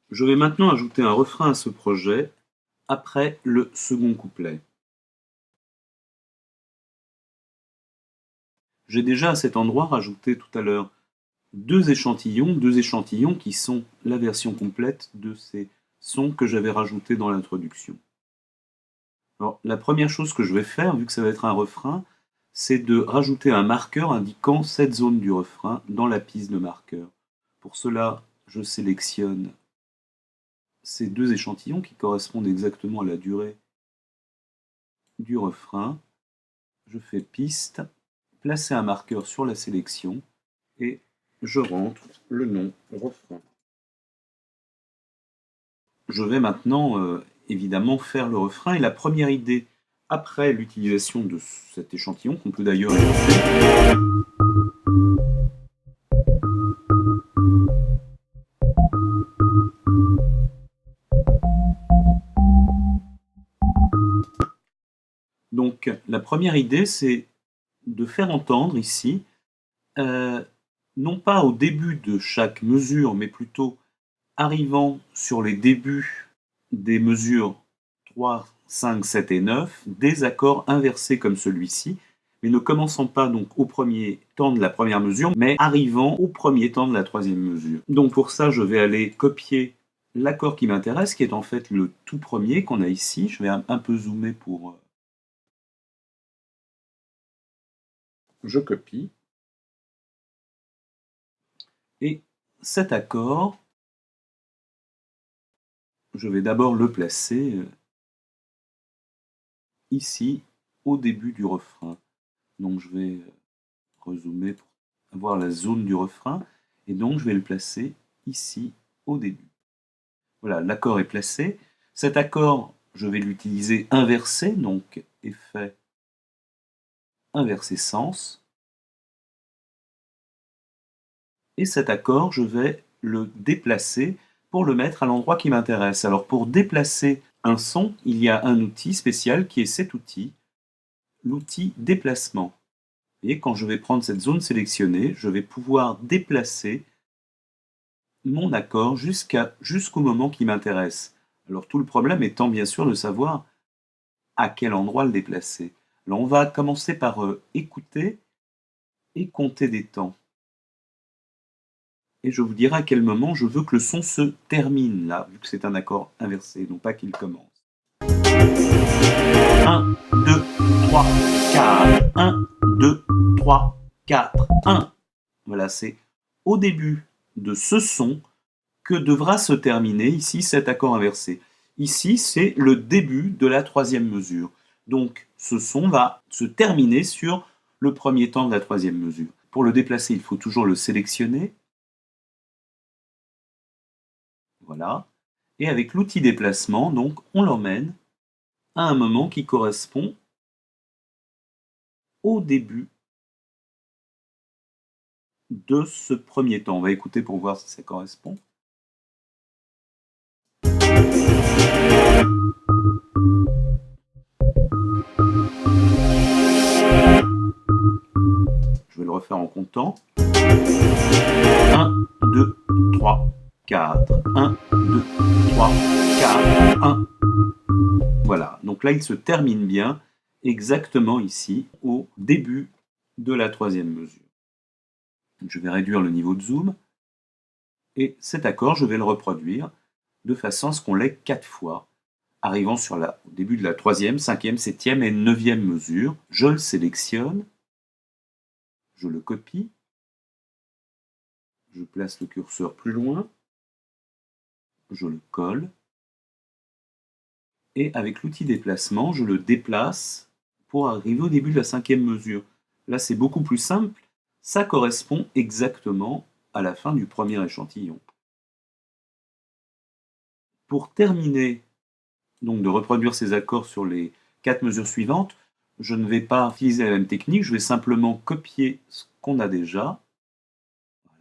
Je vais maintenant ajouter un refrain à ce projet après le second couplet. J'ai déjà à cet endroit rajouté tout à l'heure deux échantillons qui sont la version complète de ces sons que j'avais rajoutés dans l'introduction. Alors, la première chose que je vais faire, vu que ça va être un refrain, c'est de rajouter un marqueur indiquant cette zone du refrain dans la piste de marqueur. Pour cela, je sélectionne ces deux échantillons qui correspondent exactement à la durée du refrain. Je fais piste, placer un marqueur sur la sélection et je rentre le nom refrain. Je vais maintenant évidemment faire le refrain et la première idée après l'utilisation de cet échantillon, qu'on peut d'ailleurs écouter, donc la première idée c'est de faire entendre ici, non pas au début de chaque mesure, mais plutôt arrivant sur les débuts des mesures 3, 5, 7 et 9, des accords inversés comme celui-ci, mais ne commençant pas donc au premier temps de la première mesure, mais arrivant au premier temps de la troisième mesure. Donc pour ça, je vais aller copier l'accord qui m'intéresse, qui est en fait le tout premier qu'on a ici. Je vais un peu zoomer pour... Je copie. Et cet accord, je vais d'abord le placer ici, au début du refrain. Donc je vais rezoomer pour avoir la zone du refrain, et donc je vais le placer ici, au début. Voilà, l'accord est placé. Cet accord, je vais l'utiliser inversé, donc effet inversé sens. Et cet accord, je vais le déplacer pour le mettre à l'endroit qui m'intéresse. Alors pour déplacer un son, il y a un outil spécial qui est cet outil, l'outil déplacement. Et quand je vais prendre cette zone sélectionnée, je vais pouvoir déplacer mon accord jusqu'au moment qui m'intéresse. Alors tout le problème étant bien sûr de savoir à quel endroit le déplacer. Alors on va commencer par écouter et compter des temps. Et je vous dirai à quel moment je veux que le son se termine là, vu que c'est un accord inversé, non pas qu'il commence. 1, 2, 3, 4. 1, 2, 3, 4. 1. Voilà, c'est au début de ce son que devra se terminer ici cet accord inversé. Ici, c'est le début de la troisième mesure. Donc, ce son va se terminer sur le premier temps de la troisième mesure. Pour le déplacer, il faut toujours le sélectionner. Voilà. Et avec l'outil déplacement, donc, on l'emmène à un moment qui correspond au début de ce premier temps. On va écouter pour voir si ça correspond. Je vais le refaire en comptant. 1, 2, 3, 4. 1, 2, 3, 4. 1. Voilà, donc là il se termine bien exactement ici au début de la troisième mesure. Je vais réduire le niveau de zoom et cet accord je vais le reproduire de façon à ce qu'on l'ait 4 fois, arrivant au début de la troisième, cinquième, septième et neuvième mesure. Je le sélectionne, je le copie, je place le curseur plus loin, je le colle, et avec l'outil déplacement, je le déplace pour arriver au début de la cinquième mesure. Là, c'est beaucoup plus simple, ça correspond exactement à la fin du premier échantillon. Pour terminer donc de reproduire ces accords sur les 4 mesures suivantes, je ne vais pas utiliser la même technique, je vais simplement copier ce qu'on a déjà.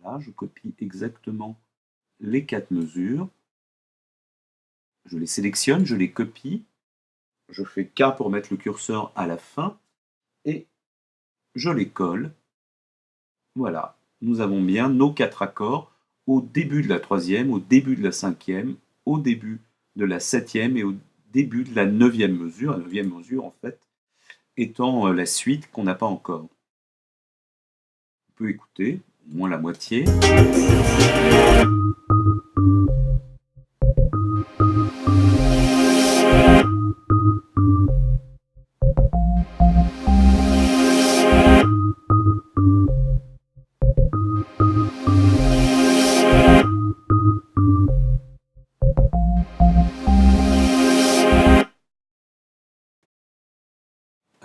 Voilà, je copie exactement les 4 mesures. Je les sélectionne, je les copie. Je fais K pour mettre le curseur à la fin. Et je les colle. Voilà, nous avons bien nos 4 accords au début de la troisième, au début de la cinquième, au début de la septième et au début de la neuvième mesure. La neuvième mesure, en fait, étant la suite qu'on n'a pas encore. On peut écouter, au moins la moitié.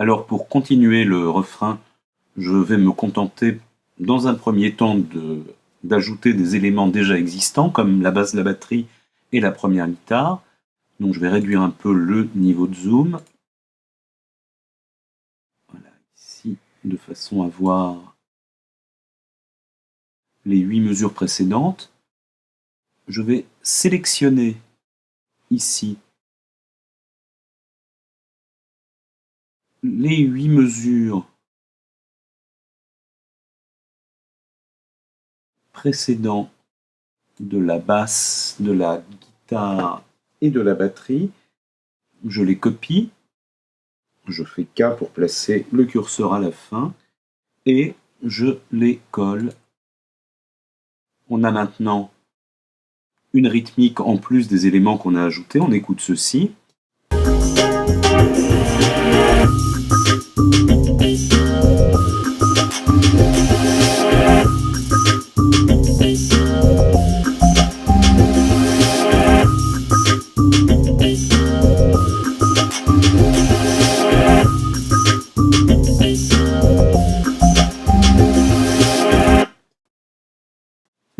Alors pour continuer le refrain, je vais me contenter dans un premier temps d'ajouter des éléments déjà existants comme la basse de la batterie et la première guitare. Donc je vais réduire un peu le niveau de zoom. Voilà, ici, de façon à voir les 8 mesures précédentes. Je vais sélectionner ici les 8 mesures précédentes de la basse, de la guitare et de la batterie. Je les copie. Je fais K pour placer le curseur à la fin et je les colle. On a maintenant une rythmique en plus des éléments qu'on a ajoutés. On écoute ceci.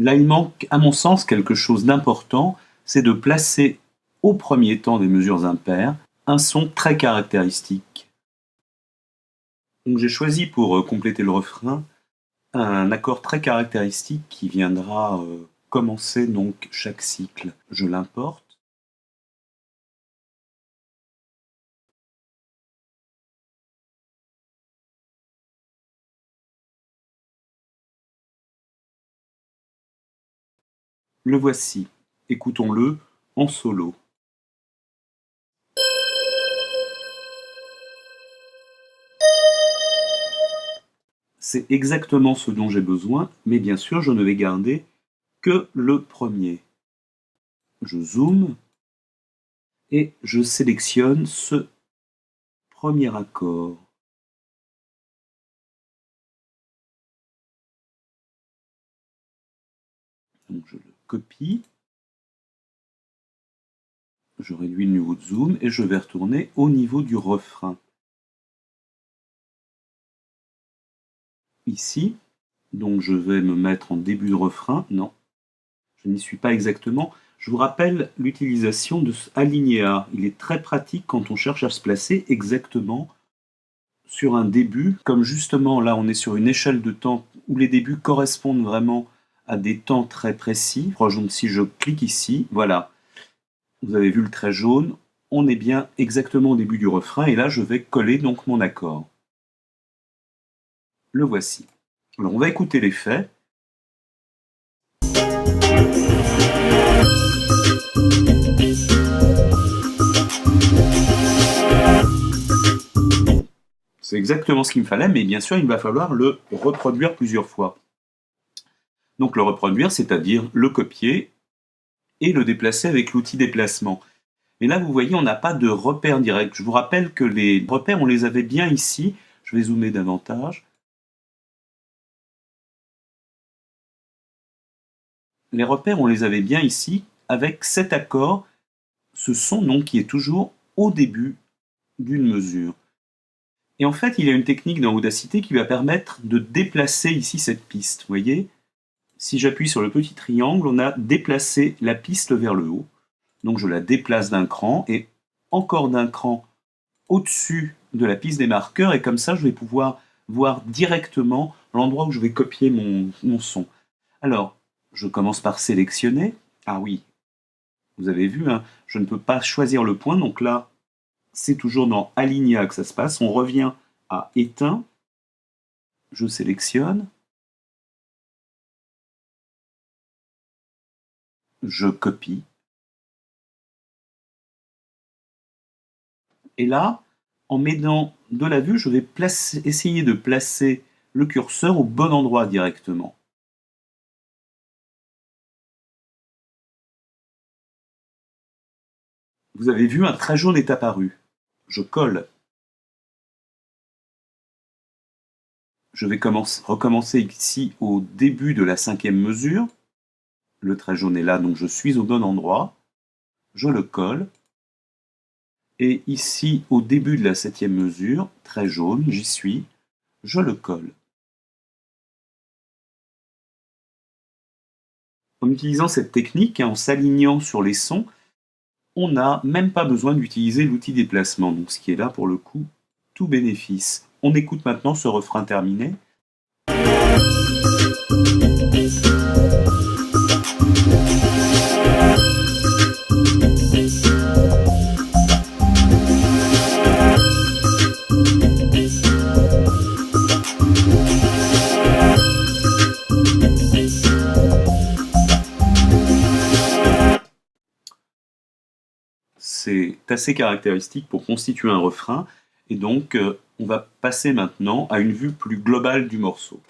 Là, il manque, à mon sens, quelque chose d'important, c'est de placer au premier temps des mesures impaires un son très caractéristique. Donc j'ai choisi pour compléter le refrain un accord très caractéristique qui viendra commencer donc chaque cycle. Je l'importe. Le voici. Écoutons-le en solo. C'est exactement ce dont j'ai besoin, mais bien sûr, je ne vais garder que le premier. Je zoome et je sélectionne ce premier accord. Donc je le copie, je réduis le niveau de zoom et je vais retourner au niveau du refrain. Ici, donc je vais me mettre en début de refrain. Non, je n'y suis pas exactement. Je vous rappelle l'utilisation de ce alinéa. Il est très pratique quand on cherche à se placer exactement sur un début. Comme justement là, on est sur une échelle de temps où les débuts correspondent vraiment à des temps très précis. Donc si je clique ici, voilà, vous avez vu le trait jaune, on est bien exactement au début du refrain et là je vais coller donc mon accord. Le voici. Alors on va écouter l'effet. C'est exactement ce qu'il me fallait, mais bien sûr il va falloir le reproduire plusieurs fois. Donc le reproduire, c'est-à-dire le copier et le déplacer avec l'outil déplacement. Mais là, vous voyez, on n'a pas de repère direct. Je vous rappelle que les repères, on les avait bien ici. Je vais zoomer davantage. Les repères, on les avait bien ici, avec cet accord, ce son donc qui est toujours au début d'une mesure. Et en fait, il y a une technique dans Audacity qui va permettre de déplacer ici cette piste. Vous voyez, si j'appuie sur le petit triangle, on a déplacé la piste vers le haut. Donc je la déplace d'un cran et encore d'un cran au-dessus de la piste des marqueurs et comme ça je vais pouvoir voir directement l'endroit où je vais copier mon son. Alors, je commence par sélectionner. Ah oui, vous avez vu, hein, je ne peux pas choisir le point, donc là, c'est toujours dans Alinéa que ça se passe. On revient à Éteint, je sélectionne, je copie. Et là, en m'aidant de la vue, je vais essayer de placer le curseur au bon endroit directement. Vous avez vu, un trait jaune est apparu. Je colle. Je vais recommencer ici au début de la 5e mesure. Le trait jaune est là, donc je suis au bon endroit. Je le colle. Et ici, au début de la 7e mesure, trait jaune, j'y suis. Je le colle. En utilisant cette technique, en s'alignant sur les sons, on n'a même pas besoin d'utiliser l'outil déplacement, donc ce qui est là pour le coup tout bénéfice. On écoute maintenant ce refrain terminé. C'est assez caractéristique pour constituer un refrain, et donc on va passer maintenant à une vue plus globale du morceau.